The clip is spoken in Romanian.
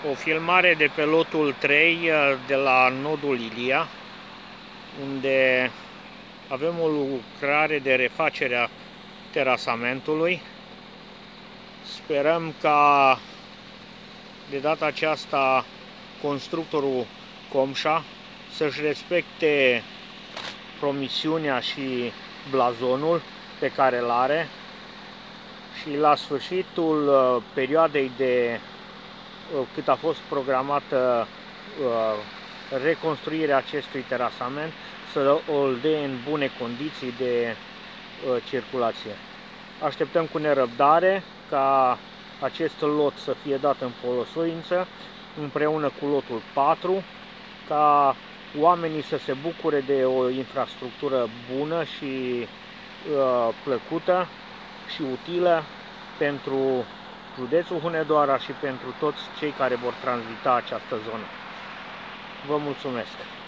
O filmare de pe lotul 3 de la nodul Ilia, unde avem o lucrare de refacere a terasamentului. Sperăm ca de data aceasta constructorul Comșa să-și respecte promisiunea și blazonul pe care îl are și la sfârșitul perioadei de cât a fost programată reconstruirea acestui terasament, să îl dea în bune condiții de circulație. Așteptăm cu nerăbdare ca acest lot să fie dat în folosință împreună cu lotul 4, ca oamenii să se bucure de o infrastructură bună și plăcută și utilă pentru județul Hunedoara și pentru toți cei care vor tranzita această zonă. Vă mulțumesc!